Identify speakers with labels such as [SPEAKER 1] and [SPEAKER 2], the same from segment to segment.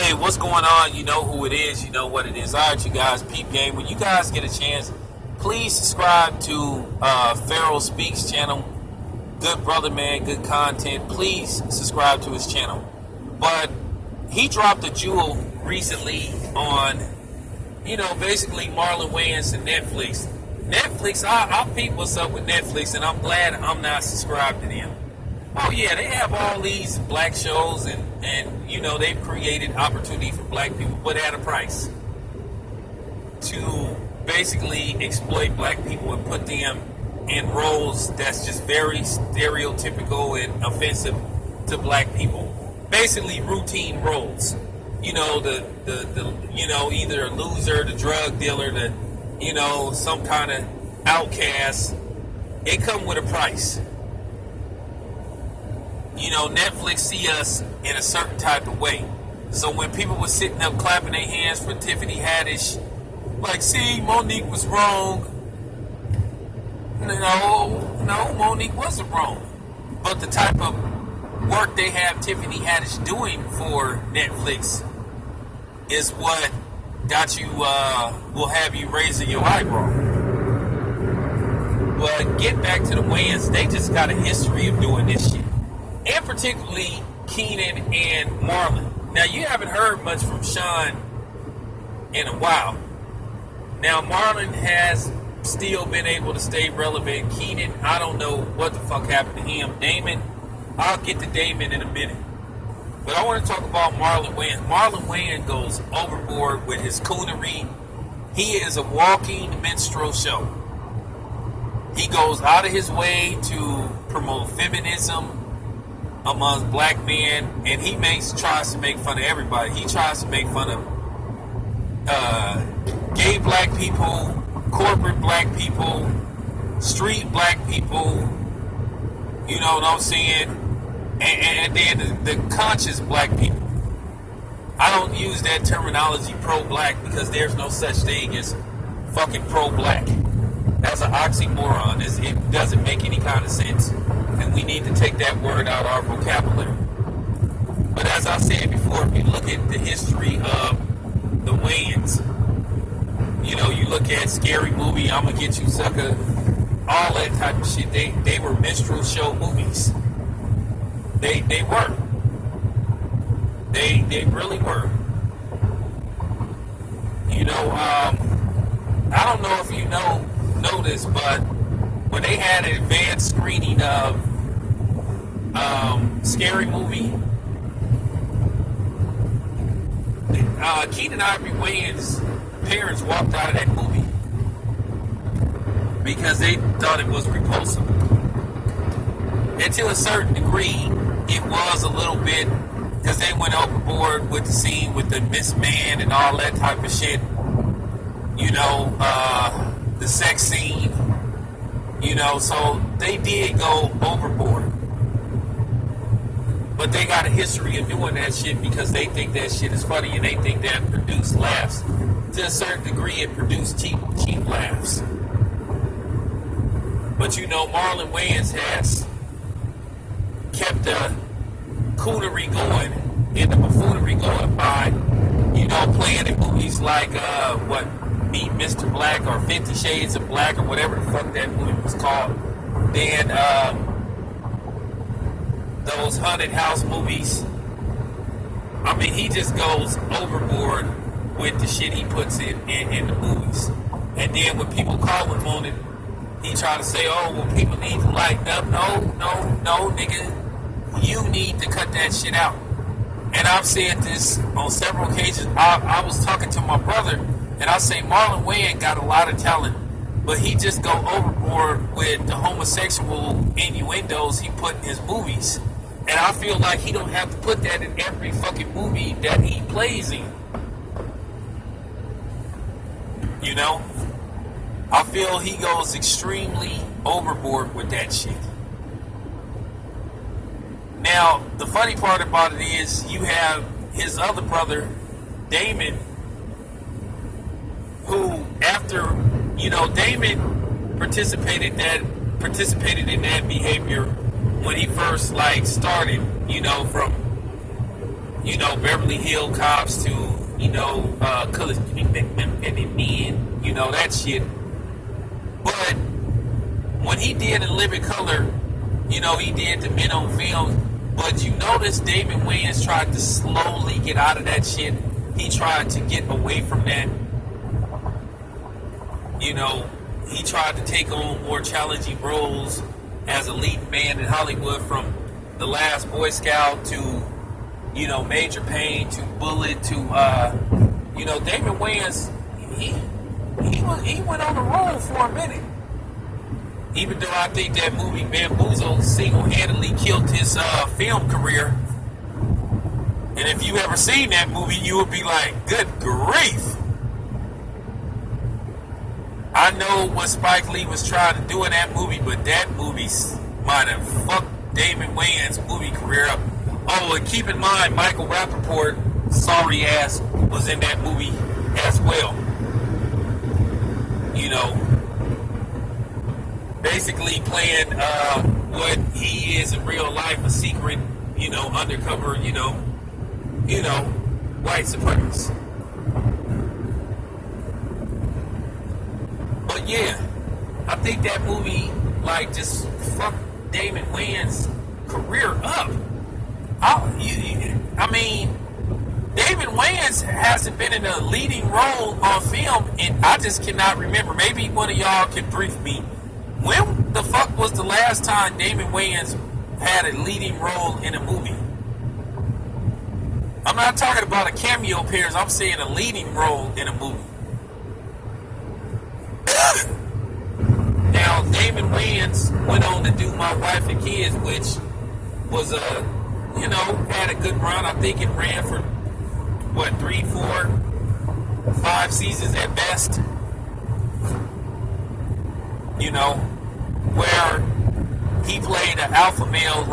[SPEAKER 1] Hey, what's going on? You know who it is. You know what it is. All right, you guys, peep game. When you guys get a chance, please subscribe to Pharaoh Speaks channel. Good brother, man. Good content. Please subscribe to his channel. But he dropped a jewel recently on, basically Marlon Wayans and Netflix. I'll peep what's up with Netflix, and I'm glad I'm not subscribed to them. Oh yeah, they have all these black shows, and they've created opportunity for black people, but at a price, to basically exploit black people and put them in roles that's just very stereotypical and offensive to black people. Basically routine roles. The either a loser, the drug dealer, some kind of outcast. It come with a price. Netflix see us in a certain type of way. So when people were sitting up clapping their hands for Tiffany Haddish, like, see, Monique was wrong. No, Monique wasn't wrong. But the type of work they have Tiffany Haddish doing for Netflix is what got you, will have you raising your eyebrow. But get back to the Wayans, they just got a history of doing this shit. And particularly Keenan and Marlon. Now, you haven't heard much from Sean in a while. Now, Marlon has still been able to stay relevant. Keenan, I don't know what the fuck happened to him. Damon, I'll get to Damon in a minute. But I want to talk about Marlon Wayans. Marlon Wayans goes overboard with his coonery. He is a walking minstrel show. He goes out of his way to promote feminism amongst black men, and he tries to make fun of everybody. He tries to make fun of gay black people, corporate black people, street black people, you know what I'm saying, and then the conscious black people. I don't use that terminology pro-black because there's no such thing as fucking pro-black. That's an oxymoron. It doesn't make any kind of sense. And we need to take that word out of our vocabulary. But as I said before, if you look at the history of the Wayans, you look at Scary Movie, I'ma Get You Sucker, all that type of shit, they were minstrel show movies. They were. They really were. I don't know if you know this, but when they had an advanced screening of Scary Movie, Keenan Ivory Wayans' parents walked out of that movie because they thought it was repulsive. And to a certain degree, it was a little bit, because they went overboard with the scene with the Miss Man and all that type of shit. The sex scene. So they did go overboard. But they got a history of doing that shit because they think that shit is funny and they think that produced laughs. To a certain degree, it produced cheap laughs. But Marlon Wayans has kept the coonery going and the buffoonery going by, playing in movies like, Meet Mr. Black or 50 Shades of Black or whatever the fuck that movie was called. Then those haunted house movies. I mean, he just goes overboard with the shit he puts in the movies. And then when people call him on it, he try to say, oh, well, people need to lighten up. No, nigga. You need to cut that shit out. And I've said this on several occasions. I was talking to my brother, and I say Marlon Wayans got a lot of talent, but he just go overboard with the homosexual innuendos he put in his movies. And I feel like he don't have to put that in every fucking movie that he plays in. I feel he goes extremely overboard with that shit. Now, the funny part about it is you have his other brother, Damon, who after, Damon participated in that behavior when he first started, from Beverly Hill Cops to, Color Men, that shit. But when he did In Living Color, he did the Men on Film. But you notice Damon Wayans tried to slowly get out of that shit. He tried to get away from that. He tried to take on more challenging roles as a lead man in Hollywood, from The Last Boy Scout to, Major Payne to Bullet to, Damon Wayans, he went on the road for a minute. Even though I think that movie Bamboozle single-handedly killed his film career. And if you ever seen that movie, you would be like, good grief. I know what Spike Lee was trying to do in that movie, but that movie might have fucked Damon Wayans' movie career up. Oh, and keep in mind, Michael Rappaport, sorry ass, was in that movie as well. Basically playing what he is in real life, a secret, undercover, white supremacist. But yeah, I think that movie, just fucked Damon Wayans' career up. Damon Wayans hasn't been in a leading role on film, and I just cannot remember. Maybe one of y'all can brief me. When the fuck was the last time Damon Wayans had a leading role in a movie? I'm not talking about a cameo appearance. I'm saying a leading role in a movie. Now, Damon Wayans went on to do My Wife and Kids, which was had a good run. I think it ran for 3, 4, 5 seasons at best. Where he played an alpha male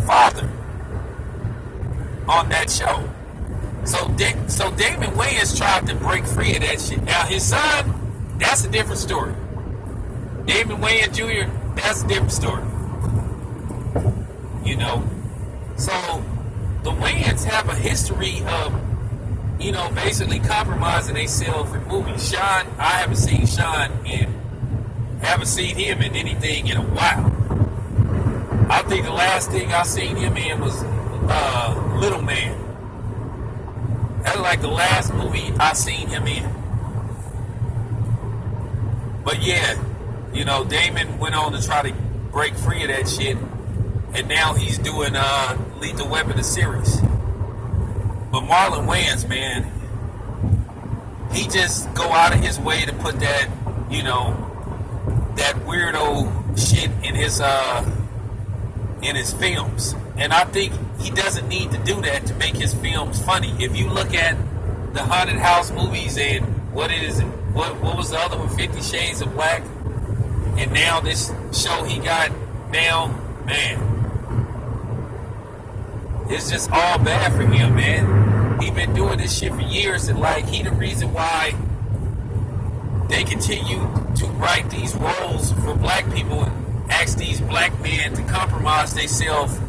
[SPEAKER 1] father on that show. So Damon Wayans tried to break free of that shit. Now his son, that's a different story. Damon Wayans Jr., that's a different story. So the Wayans have a history of, basically compromising themselves in movies. Sean, I haven't seen him in anything in a while. I think the last thing I seen him in was Little Man. That's like the last movie I seen him in. But yeah, Damon went on to try to break free of that shit, and now he's doing Lethal Weapon, the series. But Marlon Wayans, man, he just go out of his way to put that, that weirdo shit in his films. And I think he doesn't need to do that to make his films funny. If you look at the Haunted House movies and what was the other one, 50 Shades of Black, and now this show he got now, man, it's just all bad for him, man. He been doing this shit for years, and he the reason why they continue to write these roles for black people and ask these black men to compromise themselves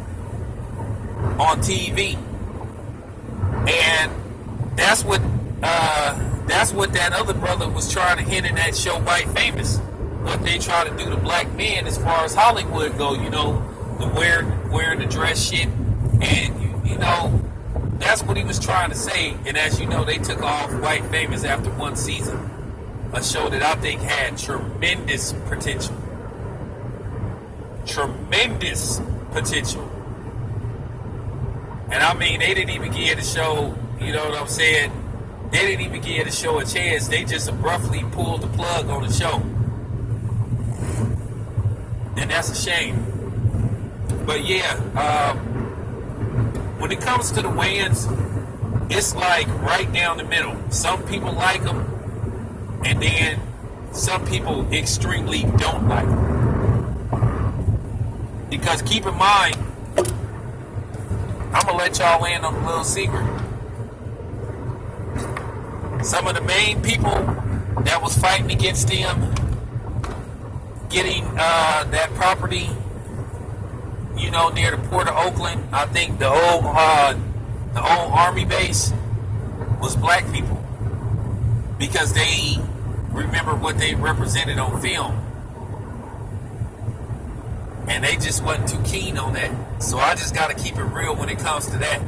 [SPEAKER 1] on TV. And that's what that other brother was trying to hint in that show, White Famous. What they try to do to black men as far as Hollywood go, the wearing the dress shit, and that's what he was trying to say. And as you know, they took off White Famous after one season. A show that I think had tremendous potential. Tremendous potential. And they didn't even give the show, you know what I'm saying? They didn't even give the show a chance. They just abruptly pulled the plug on the show. And that's a shame. But yeah, when it comes to the Wayans, it's right down the middle. Some people like them, and then some people extremely don't like them. Because keep in mind, I'm going to let y'all in on a little secret. Some of the main people that was fighting against him getting that property, near the port of Oakland, I think the old Army base was black people because they remember what they represented on film. And they just wasn't too keen on that. So I just got to keep it real when it comes to that.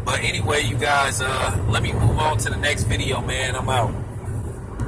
[SPEAKER 1] But anyway, you guys, let me move on to the next video, man. I'm out.